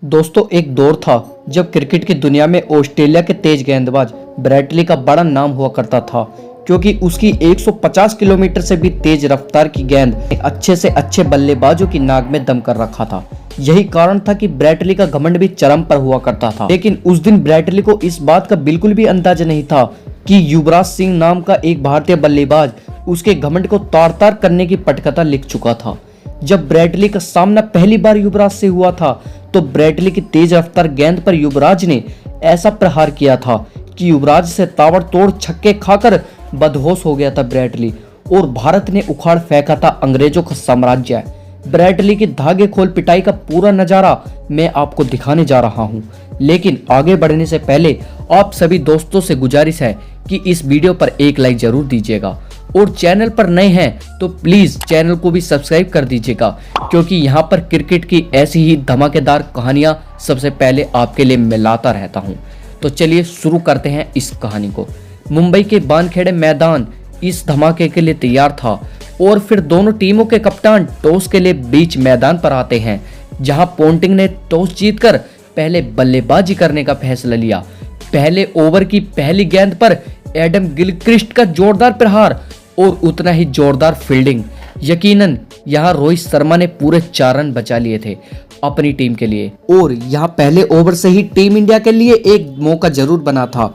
दोस्तों एक दौर था जब क्रिकेट की दुनिया में ऑस्ट्रेलिया के तेज गेंदबाज ब्रेट ली का बड़ा नाम हुआ करता था, क्योंकि उसकी 150 किलोमीटर से भी तेज रफ्तार की गेंद ने अच्छे से अच्छे बल्लेबाजों की नाक में दम कर रखा था। यही कारण था कि ब्रेट ली का घमंड भी चरम पर हुआ करता था। लेकिन उस दिन ब्रेट ली को इस बात का बिल्कुल भी अंदाजा नहीं था कि युवराज सिंह नाम का एक भारतीय बल्लेबाज उसके घमंड को तार तार करने की पटकथा लिख चुका था। जब ब्रेट ली का सामना पहली बार युवराज से हुआ था तो ब्रेट ली की तेज रफ्तार गेंद पर युवराज ने ऐसा प्रहार किया था कि युवराज से ताबड़तोड़ छक्के खाकर बदहोश हो गया था ब्रेट ली, और भारत ने उखाड़ फेंका था अंग्रेजों का साम्राज्य। ब्रेट ली की धागे खोल पिटाई का पूरा नजारा मैं आपको दिखाने जा रहा हूं, लेकिन आगे बढ़ने से पहले आप सभी दोस्तों से गुजारिश है कि इस वीडियो पर एक लाइक जरूर दीजिएगा, और चैनल पर नए हैं तो प्लीज चैनल को भी सब्सक्राइब कर दीजिएगा, क्योंकि यहाँ पर क्रिकेट की ऐसी ही धमाकेदार कहानियां सबसे पहले आपके लिए मैं लाता रहता हूँ। तो चलिए शुरू करते हैं इस कहानी को। मुंबई के वानखेड़े मैदान इस धमाके के लिए तैयार था, और फिर दोनों टीमों के कप्तान टॉस के लिए बीच मैदान पर आते हैं, जहां पोंटिंग ने टॉस जीतकर पहले बल्लेबाजी करने का फैसला लिया। पहले ओवर की पहली गेंद पर एडम गिलक्रिस्ट का जोरदार प्रहार और उतना ही जोरदार फील्डिंग। यकीनन यहाँ रोहित शर्मा ने पूरे 4 रन बचा लिए थे अपनी टीम के लिए, और यहाँ पहले ओवर से ही टीम इंडिया के लिए एक मौका जरूर बना था,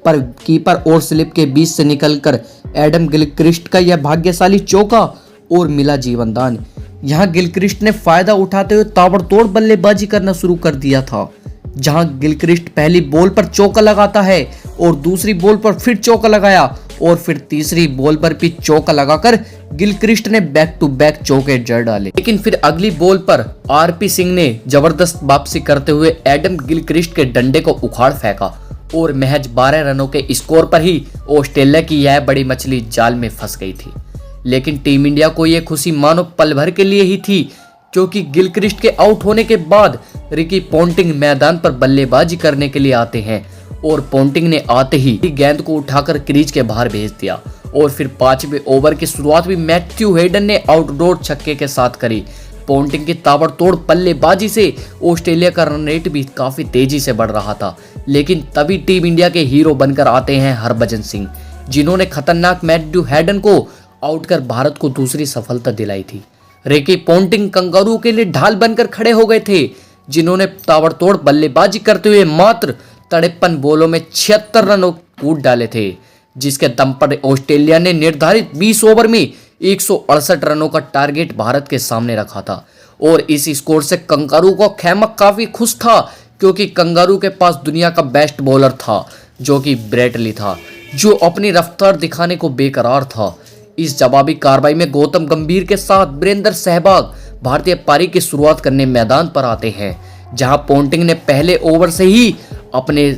पर कीपर और स्लिप के बीच से निकलकर एडम गिलक्रिस्ट का यह भाग्यशाली चौका और मिला जीवनदान। यहाँ गिलक्रिस्ट ने फायदा उठाते हुए ताबड़तोड़ बल्लेबाजी करना शुरू कर दिया था, जहां गिलक्रिस्ट पहली बॉल पर चौका लगाता है और दूसरी बॉल पर फिर चौका लगाया, और फिर तीसरी बॉल पर भी चौका लगाकर गिलक्रिस्ट ने बैक टू बैक चौके जड़ डाले। लेकिन फिर अगली बॉल पर आरपी सिंह ने जबरदस्त वापसी करते हुए एडम गिलक्रिस्ट के डंडे को उखाड़ फेंका, और महज 12 रनों के स्कोर पर ही ऑस्ट्रेलिया की यह बड़ी मछली जाल में फंस गई थी। लेकिन टीम इंडिया को यह खुशी मानो पल भर के लिए ही थी, क्योंकि गिलक्रिस्ट के आउट होने के बाद रिकी पोंटिंग मैदान पर बल्लेबाजी करने के लिए आते हैं, और पोंटिंग ने आते ही गेंद को उठाकर क्रीज के बाहर भेज दिया। और फिर 5वें ओवर की शुरुआत भी मैथ्यू हेडन ने आउटडोर छक्के के साथ करी। पोंटिंग की ताबड़तोड़ बल्लेबाजी से ऑस्ट्रेलिया का रन रेट भी काफी तेजी से बढ़ रहा था। लेकिन तभी टीम इंडिया के हीरो बनकर आते हैं हरभजन सिंह, जिन्होंने खतरनाक मैथ्यू हेडन को आउट कर भारत को दूसरी सफलता दिलाई थी। रिकी पोंटिंग कंगारू के लिए ढाल बनकर खड़े हो गए थे, जिन्होंने ताबड़तोड़ बल्लेबाजी करते हुए मात्र 53 बॉलों में 76 रन कूद डाले थे, जिसके दम पर ऑस्ट्रेलिया ने निर्धारित 20 ओवर में 168 रनों का टारगेट भारत के सामने रखा था। और इस स्कोर से कंगारू का खेमा काफी खुश था, क्योंकि कंगारू के पास दुनिया का बेस्ट बॉलर था, जो कि ब्रेट ली था, जो अपनी रफ्तार दिखाने को बेकरार था। इस जवाबी कार्रवाई में गौतम गंभीर के साथ वीरेंद्र सहवाग भारतीय पारी की शुरुआत करने मैदान पर आते हैं, जहां पोंटिंग ने पहले ओवर से ही अपने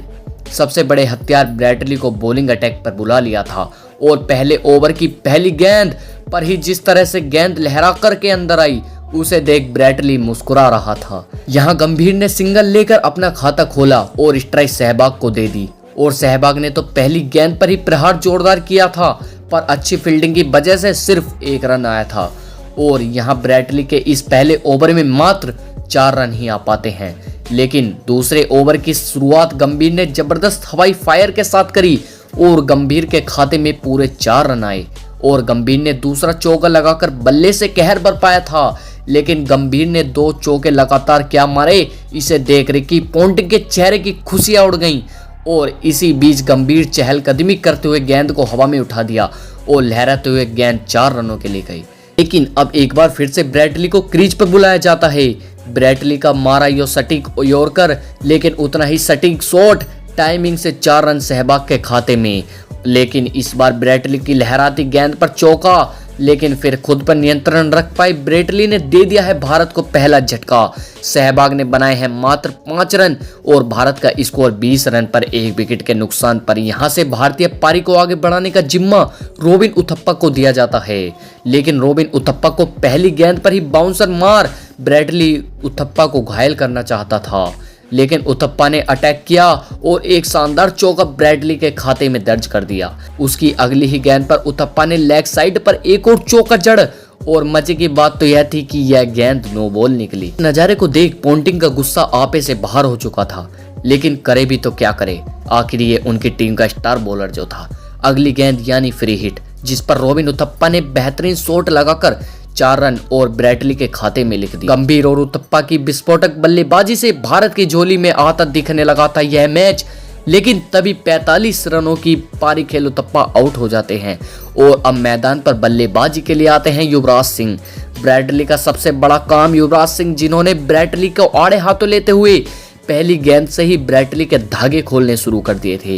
सबसे बड़े हथियार ब्रेट ली को बॉलिंग अटैक पर बुला लिया था। और पहले ओवर की पहली गेंद पर ही जिस तरह से गेंद लहरा कर के अंदर आई, उसे देख ब्रेट ली मुस्कुरा रहा था। यहाँ गंभीर ने सिंगल लेकर अपना खाता खोला और स्ट्राइक सहवाग को दे दी, और सहवाग ने तो पहली गेंद पर ही प्रहार जोरदार किया था, पर अच्छी फील्डिंग की वजह से सिर्फ 1 रन आया था। और यहाँ ब्रेट ली के इस पहले ओवर में मात्र 4 रन ही आ पाते हैं। लेकिन दूसरे ओवर की शुरुआत गंभीर ने जबरदस्त हवाई फायर के साथ करी, और गंभीर के खाते में पूरे 4 रन आए, और गंभीर ने दूसरा चौका लगाकर बल्ले से कहर बरपाया था। लेकिन गंभीर ने 2 चौके लगातार क्या मारे, इसे देख रिकी पोंटिंग के चेहरे की खुशियां उड़ गईं, और इसी बीच गंभीर चहलकदमी करते हुए गेंद को हवा में उठा दिया, और लहराते हुए गेंद 4 रनों के लिए गई। लेकिन अब एक बार फिर से ब्रेट ली को क्रीज पर बुलाया जाता है। ब्रेट ली का मारा यो सटीक यॉर्कर, लेकिन उतना ही सटीक शॉट टाइमिंग से 4 रन सहवाग के खाते में। लेकिन इस बार ब्रेट ली की लहराती गेंद पर चौका, लेकिन फिर खुद पर नियंत्रण रख पाई ब्रेट ली ने दे दिया है भारत को पहला झटका। सहवाग ने बनाए हैं मात्र 5 रन, और भारत का स्कोर 20 रन पर 1 विकेट के नुकसान पर। यहाँ से भारतीय पारी को आगे बढ़ाने का जिम्मा रोबिन उथप्पा को दिया जाता है। लेकिन रोबिन उथप्पा को पहली गेंद पर ही बाउंसर मार ब्रेट ली उथप्पा को घायल करना चाहता था, लेकिन उथप्पा ने अटैक किया और एक शानदार चौका ब्रेट ली के खाते में दर्ज कर दिया। उसकी अगली ही गेंद पर उथप्पा ने लेग साइड पर एक और चौका जड़ और मजे की बात तो यह थी कि यह गेंद नो बॉल निकली। नजारे को देख पोंटिंग का गुस्सा आपे से बाहर हो चुका था, लेकिन करे भी तो क्या करे, आखिर ये उनकी टीम का स्टार बॉलर जो था। अगली गेंद यानी फ्री हिट, जिस पर रॉबिन उथप्पा ने बेहतरीन शॉट लगाकर 4 रन और ब्रैटली के खाते में लिख दी। गंभीर और उथप्पा की विस्फोटक बल्लेबाजी से भारत की झोली में आता दिखने लगा था यह मैच, लेकिन तभी 45 रनों की पारी खेल उथप्पा आउट हो जाते हैं और अब मैदान पर बल्लेबाजी के लिए आते हैं युवराज सिंह। ब्रैटली का सबसे बड़ा काम युवराज सिंह, जिन्होंने ब्रैटली को आड़े हाथों लेते हुए पहली गेंद से ही ब्रैटली के धागे खोलने शुरू कर दिए थे।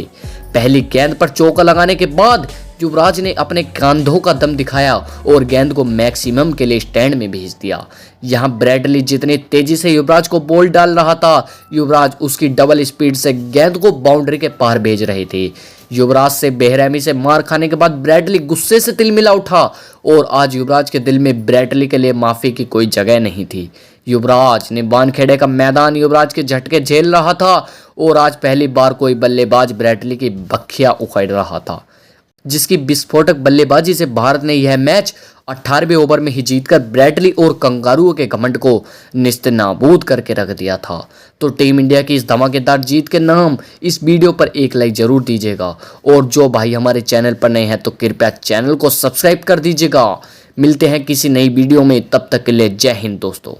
पहली गेंद पर चौका लगाने के बाद युवराज ने अपने कंधों का दम दिखाया और गेंद को मैक्सिमम के लिए स्टैंड में भेज दिया। यहाँ ब्रैटली जितनी तेजी से युवराज को बॉल डाल रहा था, युवराज उसकी डबल स्पीड से गेंद को बाउंड्री के पार भेज रहे थे। युवराज से बेरहमी से मार खाने के बाद ब्रैटली गुस्से से तिलमिला उठा और आज युवराज के दिल में ब्रैटली के लिए माफी की कोई जगह नहीं थी। युवराज ने वानखेड़े का मैदान युवराज के झटके झेल रहा था और आज पहली बार कोई बल्लेबाज ब्रैटली की बखिया उखेड़ रहा था, जिसकी विस्फोटक बल्लेबाजी से भारत ने यह मैच 18वें ओवर में ही जीतकर ब्रैटली और कंगारुओं के घमंड को निस्तेनाबूद करके रख दिया था। तो टीम इंडिया की इस धमाकेदार जीत के नाम इस वीडियो पर एक लाइक जरूर दीजिएगा और जो भाई हमारे चैनल पर नए हैं तो कृपया चैनल को सब्सक्राइब कर दीजिएगा। मिलते हैं किसी नई वीडियो में, तब तक के लिए जय हिंद दोस्तों।